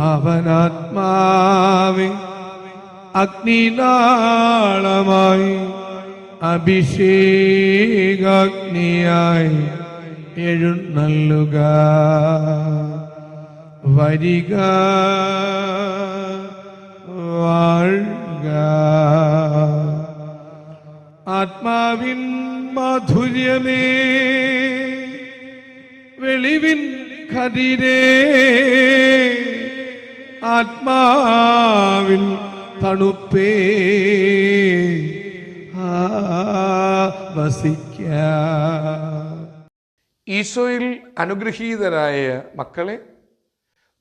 അവനാത്മാവെ അഗ്നിനാളമായി അഭിഷേകാഗ്നിയായി എഴുന്നള്ളുക. വരിക, വാഴുക. ആത്മാവിൻ മാധുര്യമേ, വെളിവിൻ കതിരേ, ആത്മാവിൻ തണുപ്പേ, വസിക്ക. ഈശോയിൽ അനുഗ്രഹീതരായ മക്കളെ,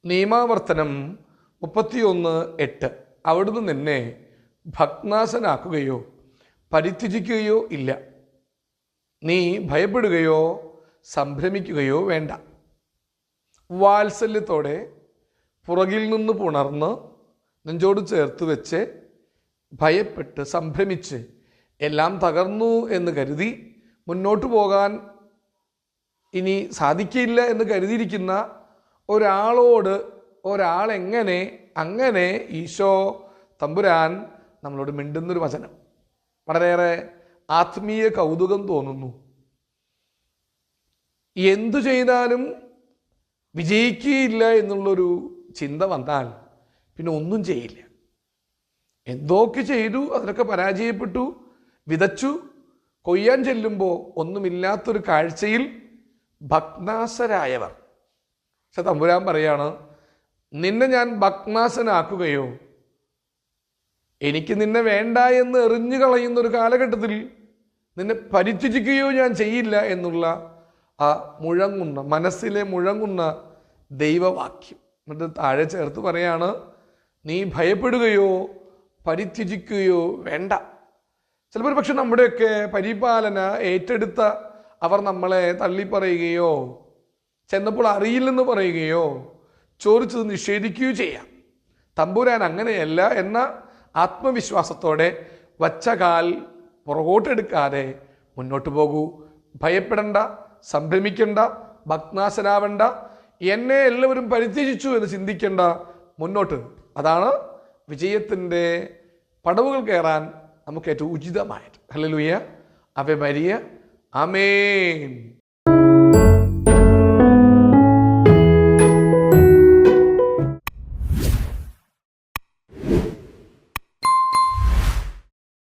നിയമാവർത്തനം 31:8 അവിടുന്ന് നിന്നെ ഭഗ്നാശനാക്കുകയോ പരിത്യജിക്കുകയോ ഇല്ല. നീ ഭയപ്പെടുകയോ സംഭ്രമിക്കുകയോ വേണ്ട. വാത്സല്യത്തോടെ പുറകിൽ നിന്ന് പുണർന്ന് നെഞ്ചോട് ചേർത്ത് വെച്ച് ഭയപ്പെട്ട് സംഭ്രമിച്ച് എല്ലാം തകർന്നു എന്ന് കരുതി മുന്നോട്ട് പോകാൻ ഇനി സാധിക്കില്ല എന്ന് കരുതിയിരിക്കുന്ന ഒരാളോട് അങ്ങനെ ഈശോ തമ്പുരാൻ നമ്മളോട് മിണ്ടുന്നൊരു വചനം വളരെയേറെ ആത്മീയ കൗതുകം തോന്നുന്നു. എന്തു ചെയ്താലും വിജയിക്കുകയില്ല എന്നുള്ളൊരു ചിന്ത വന്നാൽ പിന്നെ ഒന്നും ചെയ്യില്ല. എന്തൊക്കെ ചെയ്തു, അതിലൊക്കെ പരാജയപ്പെട്ടു, വിതച്ചു, കൊയ്യാൻ ചെല്ലുമ്പോൾ ഒന്നുമില്ലാത്തൊരു കാഴ്ചയിൽ ഭഗ്നാശരായവർ. പക്ഷെ തമ്പുരാൻ പറയാണ്, നിന്നെ ഞാൻ ഭഗ്നാശനാക്കുകയോ എനിക്ക് നിന്നെ വേണ്ട എന്ന് എറിഞ്ഞു കളയുന്ന ഒരു കാലഘട്ടത്തിൽ നിന്നെ പരിത്യജിക്കുകയോ ഞാൻ ചെയ്യില്ല എന്നുള്ള ആ മുഴങ്ങുന്ന മനസ്സിലെ മുഴങ്ങുന്ന ദൈവവാക്യം എന്നിട്ട് താഴെ ചേർത്ത് പറയാണ്, നീ ഭയപ്പെടുകയോ പരിത്യജിക്കുകയോ വേണ്ട. ചിലപ്പോൾ പക്ഷെ നമ്മുടെയൊക്കെ പരിപാലന ഏറ്റെടുത്ത അവർ നമ്മളെ തള്ളിപ്പറയുകയോ ചെന്നപ്പോൾ അറിയില്ലെന്ന് പറയുകയോ ചോദിച്ചത് നിഷേധിക്കുകയോ ചെയ്യാം. തമ്പുരാൻ അങ്ങനെയല്ല എന്ന ആത്മവിശ്വാസത്തോടെ വച്ച കാൽ പുറകോട്ടെടുക്കാതെ മുന്നോട്ട് പോകൂ. ഭയപ്പെടണ്ട, സംഭ്രമിക്കണ്ട, ഭഗ്നാശനാവണ്ട, എന്നെ എല്ലാവരും പരിത്യജിച്ചു എന്ന് ചിന്തിക്കേണ്ട. മുന്നോട്ട്, അതാണ് വിജയത്തിൻ്റെ പടവുകൾ കയറാൻ നമുക്ക് ഏറ്റവും ഉചിതമായത്. ഹല്ലേലൂയ, ആവേ മരിയ, ആമേൻ.